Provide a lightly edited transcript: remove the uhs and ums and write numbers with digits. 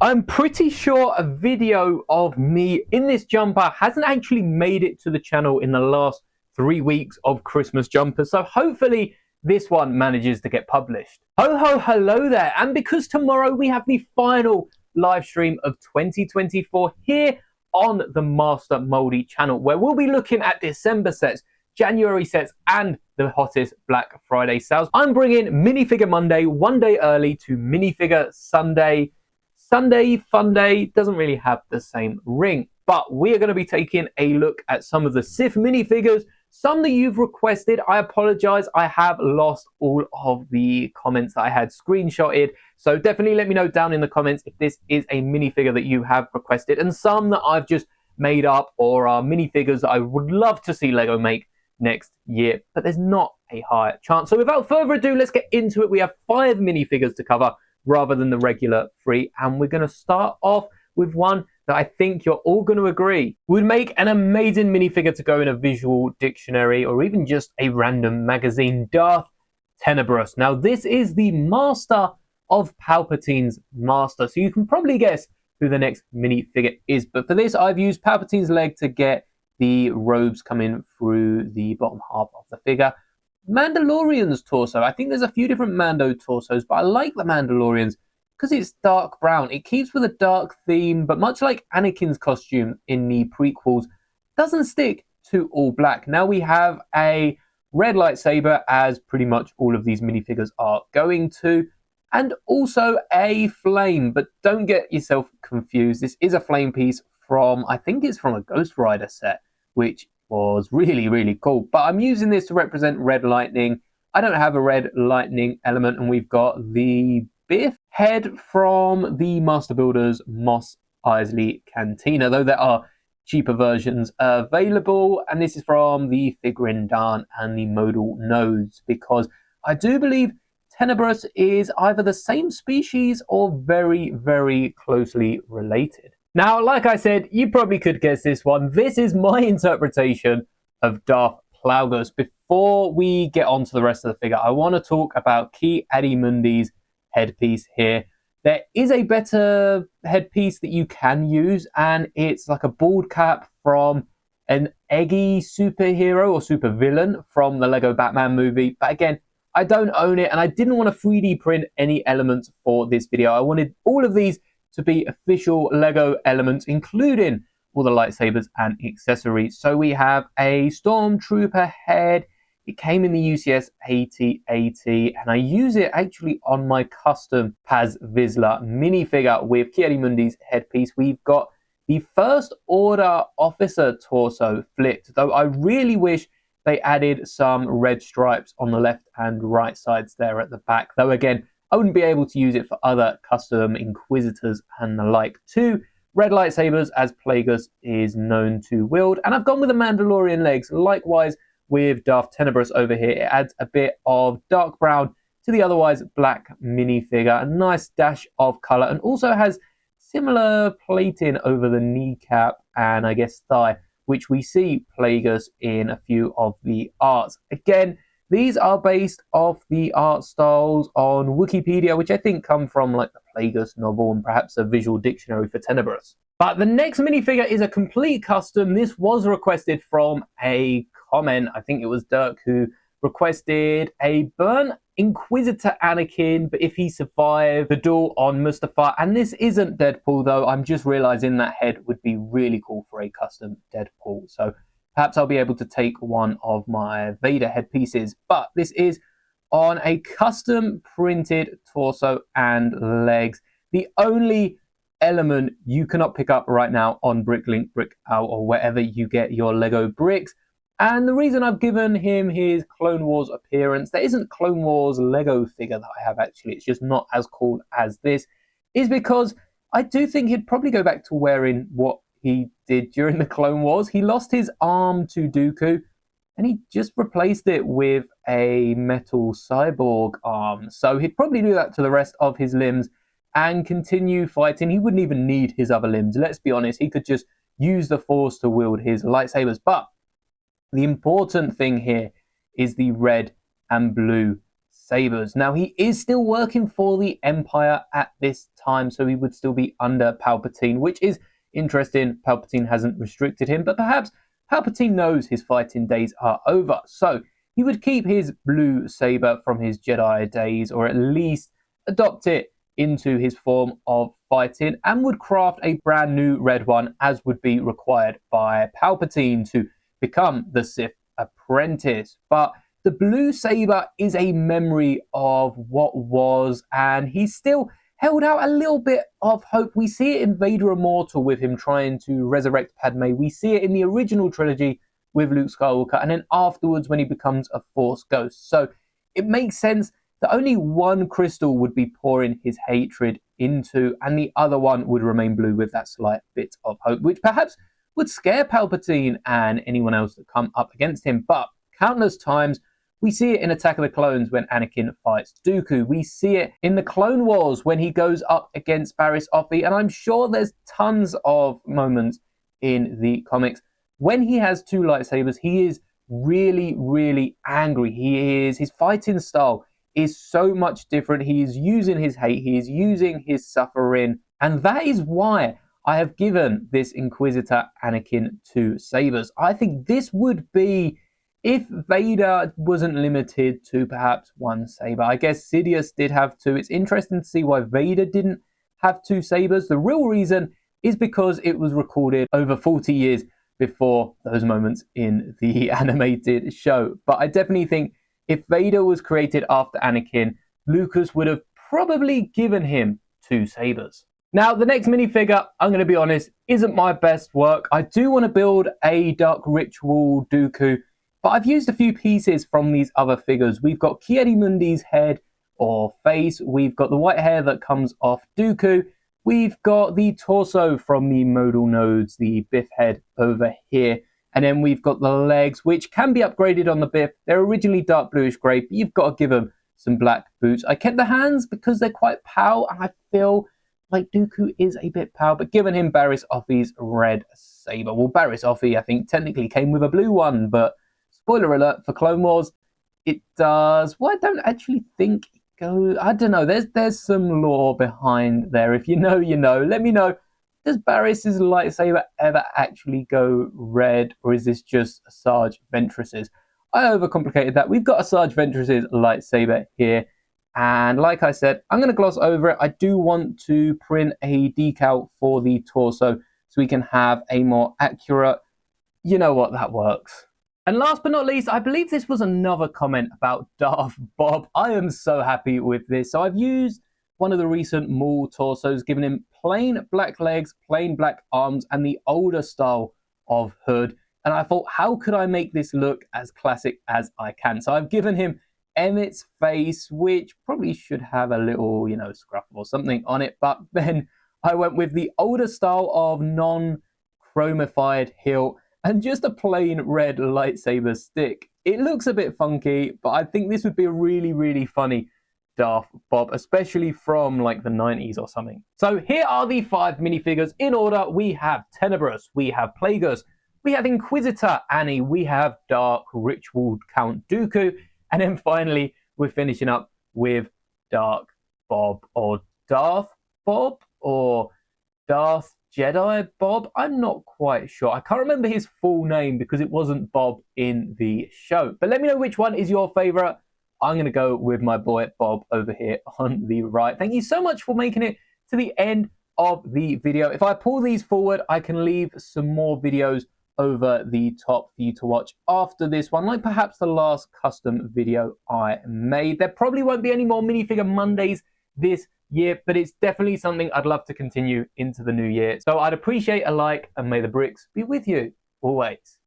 I'm pretty sure a video of me in this jumper hasn't actually made it to the channel in the last 3 weeks of Christmas jumpers, so hopefully this one manages to get published. Ho ho hello there, and because tomorrow we have the final live stream of 2024 here on the Master Moldy channel, where we'll be looking at December sets, January sets, and the hottest Black Friday sales. I'm bringing Minifigure Monday one day early to Minifigure Sunday. Sunday Fun Day doesn't really have the same ring, but we are going to be taking a look at some of the Sith minifigures, some that you've requested. I apologize, I have lost all of the comments that I had screenshotted, so definitely let me know down in the comments if this is a minifigure that you have requested, and some that I've just made up or are minifigures that I would love to see Lego make next year, but there's not a high chance. So without further ado, let's get into it. We have 5 minifigures to cover rather than the regular 3, and we're going to start off with one that I think you're all going to agree would make an amazing minifigure to go in a visual dictionary or even just a random magazine: Darth Tenebrous. Now this is the master of Palpatine's master, so you can probably guess who the next minifigure is, but for this I've used Palpatine's leg to get the robes coming through the bottom half of the figure. Mandalorian's torso. I think there's a few different Mando torsos, but I like the Mandalorian's because it's dark brown. It keeps with a dark theme, but much like Anakin's costume in the prequels, doesn't stick to all black. Now we have a red lightsaber, as pretty much all of these minifigures are going to, and also a flame, but don't get yourself confused. This is a flame piece from, I think it's from a Ghost Rider set, which was really cool, but I'm using this to represent red lightning. I don't have a red lightning element, and we've got the Biff head from the Master Builders Mos Eisley Cantina, though there are cheaper versions available, and this is from the Figurine Dan and the Modal Nose, because I do believe Tenebrous is either the same species or very closely related. Now, like I said, you probably could guess this one. This is my interpretation of Darth Plagueis. Before we get on to the rest of the figure, I want to talk about Ki-Adi-Mundi's headpiece here. There is a better headpiece that you can use, and it's like a bald cap from an eggy superhero or supervillain from the Lego Batman movie. But again, I don't own it, and I didn't want to 3D print any elements for this video. I wanted all of these to be official Lego elements, including all the lightsabers and accessories. So we have a Stormtrooper head. It came in the UCS 8080, and I use it actually on my custom Paz Vizsla minifigure with Ki-Adi-Mundi's headpiece. We've got the First Order officer torso flipped, though I really wish they added some red stripes on the left and right sides there at the back, though again, I wouldn't be able to use it for other custom Inquisitors and the like. 2 red lightsabers, as Plagueis is known to wield. And I've gone with the Mandalorian legs. Likewise with Darth Tenebrous over here. It adds a bit of dark brown to the otherwise black minifigure. A nice dash of colour, and also has similar plating over the kneecap and I guess thigh, which we see Plagueis in a few of the arts. Again, these are based off the art styles on Wikipedia, which I think come from like the Plagueis novel and perhaps a visual dictionary for Tenebrous. But the next minifigure is a complete custom. This was requested from a comment. I think it was Dirk who requested a burnt Inquisitor Anakin, but if he survived the duel on Mustafar. And this isn't Deadpool, though. I'm just realizing that head would be really cool for a custom Deadpool. So perhaps I'll be able to take one of my Vader headpieces, but this is on a custom printed torso and legs. The only element you cannot pick up right now on Bricklink, Brickout, or wherever you get your Lego bricks. And the reason I've given him his Clone Wars appearance, there isn't Clone Wars Lego figure that I have actually, it's just not as cool as this, is because I do think he'd probably go back to wearing what he did during the Clone Wars. He lost his arm to Dooku, and he just replaced it with a metal cyborg arm. So he'd probably do that to the rest of his limbs and continue fighting. He wouldn't even need his other limbs. Let's be honest, he could just use the Force to wield his lightsabers. But the important thing here is the red and blue sabers. Now, he is still working for the Empire at this time, so he would still be under Palpatine, which is interesting. Palpatine hasn't restricted him, but perhaps Palpatine knows his fighting days are over. So he would keep his blue saber from his Jedi days, or at least adopt it into his form of fighting, and would craft a brand new red one, as would be required by Palpatine to become the Sith apprentice. But the blue saber is a memory of what was, and he's still held out a little bit of hope. We see it in Vader Immortal with him trying to resurrect Padme. We see it in the original trilogy with Luke Skywalker, and then afterwards when he becomes a Force ghost. So it makes sense that only one crystal would be pouring his hatred into, and the other one would remain blue with that slight bit of hope, which perhaps would scare Palpatine and anyone else that come up against him. But countless times, we see it in Attack of the Clones when Anakin fights Dooku. We see it in the Clone Wars when he goes up against Barriss Offee, and I'm sure there's tons of moments in the comics when he has two lightsabers. He is really, really angry. His fighting style is so much different. He is using his hate, he is using his suffering, and that is why I have given this Inquisitor Anakin two sabers. I think this would be, if Vader wasn't limited to perhaps one saber. I guess Sidious did have two. It's interesting to see why Vader didn't have two sabers. The real reason is because it was recorded over 40 years before those moments in the animated show. But I definitely think if Vader was created after Anakin, Lucas would have probably given him two sabers. Now, the next minifigure, I'm going to be honest, isn't my best work. I do want to build a Dark Ritual Dooku, but I've used a few pieces from these other figures. We've got Ki-Adi-Mundi's head or face. We've got the white hair that comes off Dooku. We've got the torso from the modal nodes, the Biff head over here. And then we've got the legs, which can be upgraded on the Biff. They're originally dark bluish grey, but you've got to give them some black boots. I kept the hands because they're quite pale, and I feel like Dooku is a bit pale, but given him Barriss Offee's red saber. Well, Barriss Offee, I think, technically came with a blue one, but spoiler alert for Clone Wars, it does. Well, I don't actually think it goes. I don't know. There's some lore behind there. If you know, you know. Let me know. Does Barriss's lightsaber ever actually go red, or is this just Asajj Ventress's? I overcomplicated that. We've got Asajj Ventress's lightsaber here. And like I said, I'm going to gloss over it. I do want to print a decal for the torso so we can have a more accurate, you know what, that works. And last but not least, I believe this was another comment about Darth Bob. I am so happy with this. So I've used one of the recent Maul torsos, giving him plain black legs, plain black arms, and the older style of hood. And I thought, how could I make this look as classic as I can? So I've given him Emmett's face, which probably should have a little, scruff or something on it. But then I went with the older style of non-chromified hilt and just a plain red lightsaber stick. It looks a bit funky, but I think this would be a really, really funny Darth Bob, especially from like the 90s or something. So here are the 5 minifigures in order. We have Tenebrous, we have Plagueis, we have Inquisitor Annie, we have Dark Ritual Count Dooku, and then finally we're finishing up with Dark Bob, or Darth Bob, or Darth Jedi Bob. I'm not quite sure. I can't remember his full name because it wasn't Bob in the show. But let me know which one is your favorite. I'm going to go with my boy Bob over here on the right. Thank you so much for making it to the end of the video. If I pull these forward, I can leave some more videos over the top for you to watch after this one, like perhaps the last custom video I made. There probably won't be any more minifigure Mondays this year, but it's definitely something I'd love to continue into the new year. So I'd appreciate a like, and may the bricks be with you always.